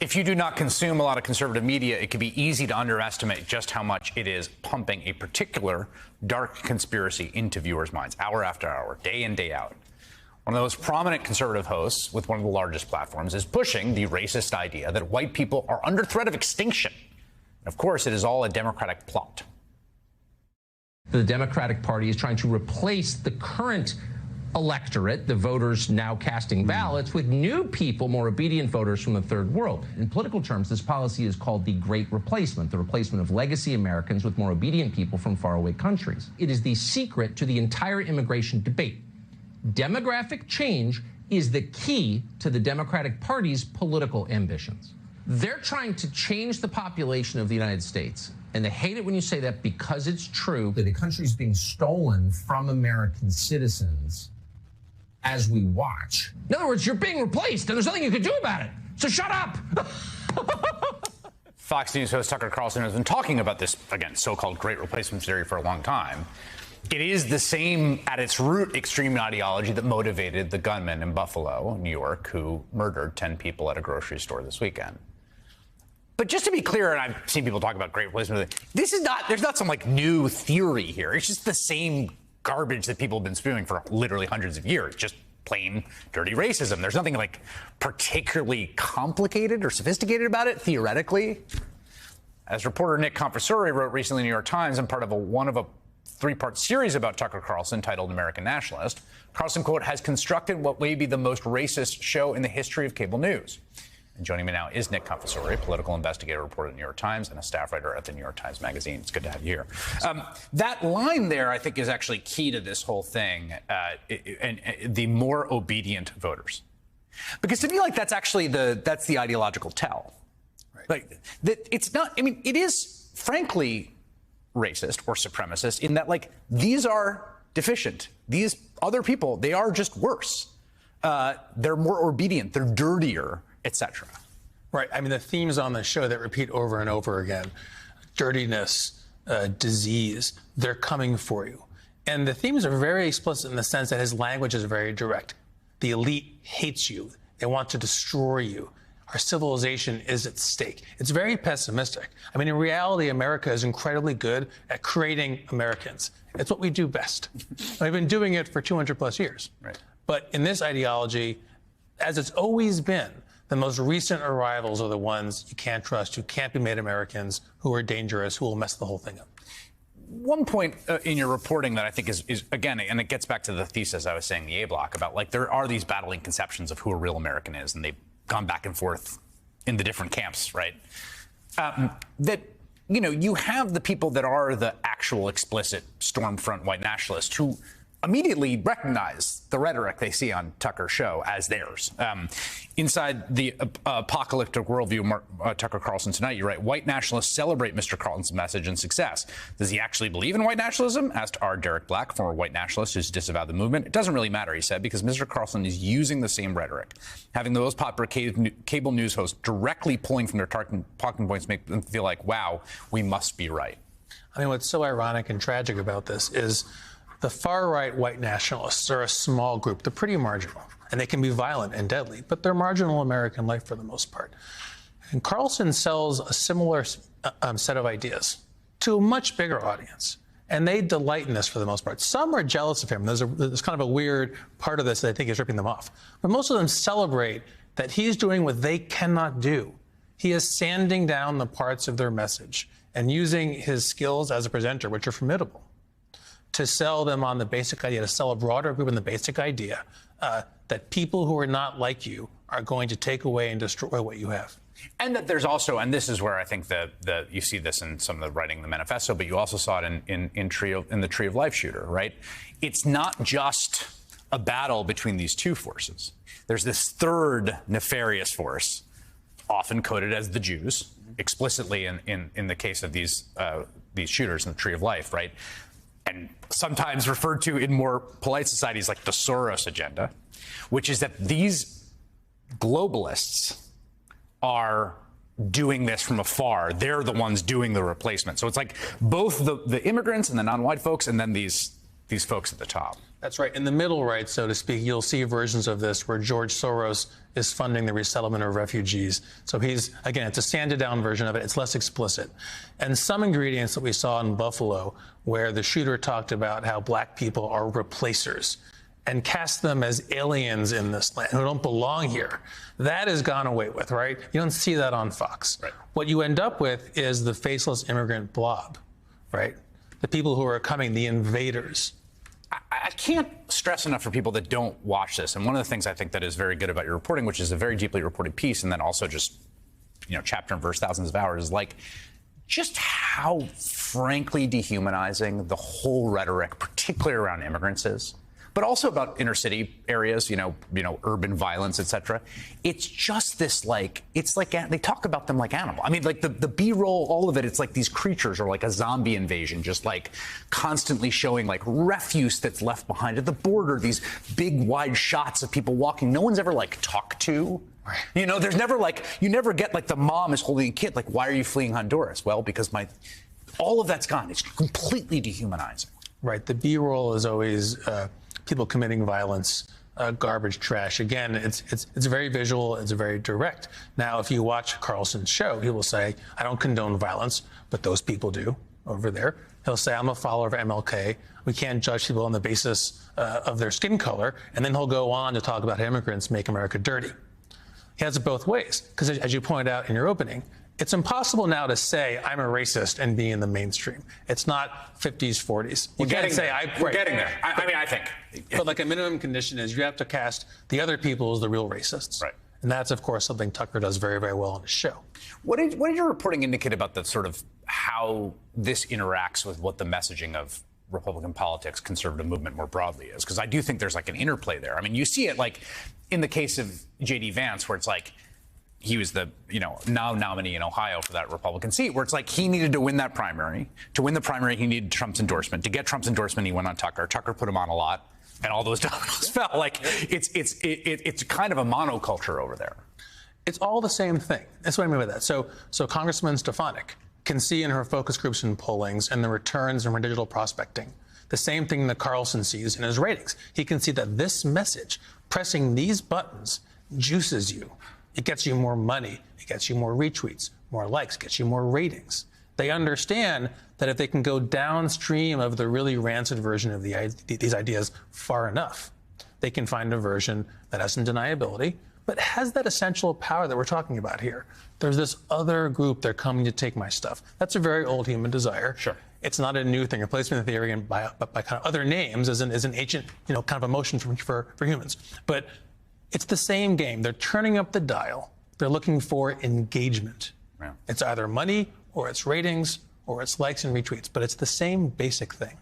If you do not consume a lot of conservative media, it can be easy to underestimate just how much it is pumping a particular dark conspiracy into viewers' minds, hour after hour, day in, day out. One of the most prominent conservative hosts with one of the largest platforms is pushing the racist idea that white people are under threat of extinction. And of course, it is all a Democratic plot. The Democratic Party is trying to replace the current electorate, the voters now casting ballots, with new people, more obedient voters from the third world. In political terms, this policy is called the Great Replacement, the replacement of legacy Americans with more obedient people from faraway countries. It is the secret to the entire immigration debate. Demographic change is the key to the Democratic Party's political ambitions. They're trying to change the population of the United States, and they hate it when you say that because it's true. The country's being stolen from American citizens as we watch. In other words, you're being replaced, and there's nothing you can do about it. So shut up. Fox News host Tucker Carlson has been talking about this, again, so-called Great Replacement theory for a long time. It is the same, at its root, extreme ideology that motivated the gunman in Buffalo, New York, who murdered 10 people at a grocery store this weekend. But just to be clear, and I've seen people talk about Great Replacement, there's not some like new theory here. It's just the same garbage that people have been spewing for literally hundreds of years, just plain dirty racism. There's nothing like particularly complicated or sophisticated about it, theoretically. As reporter Nick Confessore wrote recently in the New York Times, and part of a three-part series about Tucker Carlson titled American Nationalist, Carlson, quote, has constructed what may be the most racist show in the history of cable news. And joining me now is Nick Confessore, political investigator, reporter at the New York Times, and a staff writer at the New York Times Magazine. It's good to have you here. That line there, I think, is actually key to this whole thing, and the more obedient voters. Because to me, like, that's actually that's the ideological tell. Right. Like, that it's not, I mean, it is, frankly, racist or supremacist in that, like, these are deficient. These other people, they are just worse. They're more obedient. They're dirtier, etc. Right. I mean, the themes on the show that repeat over and over again, dirtiness, disease, they're coming for you. And the themes are very explicit in the sense that his language is very direct. The elite hates you. They want to destroy you. Our civilization is at stake. It's very pessimistic. I mean, in reality, America is incredibly good at creating Americans. It's what we do best. We've been doing it for 200 plus years. Right. But in this ideology, as it's always been, the most recent arrivals are the ones you can't trust, who can't be made Americans, who are dangerous, who will mess the whole thing up. One point in your reporting that I think is again, and it gets back to the thesis I was saying, the A block, about like there are these battling conceptions of who a real American is, and they've gone back and forth in the different camps, right? That, you know, you have the people that are the actual explicit Stormfront white nationalists who immediately recognize the rhetoric they see on Tucker's show as theirs. Inside the apocalyptic worldview of Tucker Carlson tonight, you write, white nationalists celebrate Mr. Carlson's message and success. Does he actually believe in white nationalism? Asked R. Derek Black, former white nationalist who's disavowed the movement. It doesn't really matter, he said, because Mr. Carlson is using the same rhetoric. Having the most popular cable news hosts directly pulling from their talking points make them feel like, wow, we must be right. I mean, what's so ironic and tragic about this is the far-right white nationalists are a small group. They're pretty marginal, and they can be violent and deadly, but they're marginal American life for the most part. And Carlson sells a similar set of ideas to a much bigger audience, and they delight in this for the most part. Some are jealous of him. There's kind of a weird part of this that I think is ripping them off. But most of them celebrate that he's doing what they cannot do. He is sanding down the parts of their message and using his skills as a presenter, which are formidable, to sell them on the basic idea, to sell a broader group on the basic idea that people who are not like you are going to take away and destroy what you have. And that there's also, and this is where I think you see this in some of the writing in the manifesto, but you also saw it in the Tree of Life shooter, right? It's not just a battle between these two forces. There's this third nefarious force, often coded as the Jews, explicitly in the case of these shooters in the Tree of Life, right? And sometimes referred to in more polite societies like the Soros agenda, which is that these globalists are doing this from afar. They're the ones doing the replacement. So it's like both the immigrants and the non-white folks, and then these folks at the top. That's right. In the middle right, so to speak, you'll see versions of this where George Soros is funding the resettlement of refugees. So again, it's a sanded down version of it. It's less explicit. And some ingredients that we saw in Buffalo, where the shooter talked about how black people are replacers and cast them as aliens in this land who don't belong here. That has gone away with, right? You don't see that on Fox. Right. What you end up with is the faceless immigrant blob, right? The people who are coming, the invaders. I can't stress enough for people that don't watch this. And one of the things I think that is very good about your reporting, which is a very deeply reported piece, and then also just, chapter and verse, thousands of hours, is like just how frankly dehumanizing the whole rhetoric, particularly around immigrants, is. But also about inner city areas, urban violence, et cetera. It's just this, it's like they talk about them like animal. I mean, like the B-roll, all of it, it's like these creatures are like a zombie invasion, just like constantly showing like refuse that's left behind at the border, these big wide shots of people walking. No one's ever talked to. Right. There's never you never get the mom is holding a kid. Why are you fleeing Honduras? Well, because all of that's gone. It's completely dehumanizing. Right. The B-roll is always people committing violence, garbage, trash. Again, it's very visual. It's very direct. Now, if you watch Carlson's show, he will say, I don't condone violence, but those people do over there. He'll say, I'm a follower of MLK. We can't judge people on the basis of their skin color. And then he'll go on to talk about how immigrants make America dirty. He has it both ways, because as you pointed out in your opening, it's impossible now to say I'm a racist and be in the mainstream. It's not 50s, 40s. We're getting there. We're getting there. I think. But a minimum condition is you have to cast the other people as the real racists. Right. And that's, of course, something Tucker does very, very well on his show. What did your reporting indicate about the sort of how this interacts with what the messaging of Republican politics, conservative movement more broadly is? Because I do think there's an interplay there. I mean, you see it in the case of J.D. Vance, where it's he was the, now nominee in Ohio for that Republican seat, where it's he needed to win that primary. To win the primary, he needed Trump's endorsement. To get Trump's endorsement, he went on Tucker. Tucker put him on a lot, and all those dominoes fell. It's kind of a monoculture over there. It's all the same thing. That's what I mean by that. So Congressman Stefanik can see in her focus groups and pollings and the returns in her digital prospecting the same thing that Carlson sees in his ratings. He can see that this message, pressing these buttons, juices you. It gets you more money. It gets you more retweets, more likes, gets you more ratings. They understand that if they can go downstream of the really rancid version of these ideas far enough, they can find a version that has some deniability, but has that essential power that we're talking about here. There's this other group, they're coming to take my stuff. That's a very old human desire. Sure. It's not a new thing. Replacement theory and by kind of other names is an ancient, kind of emotion for humans. But it's the same game. They're turning up the dial. They're looking for engagement. Yeah. It's either money or it's ratings or it's likes and retweets, but it's the same basic thing.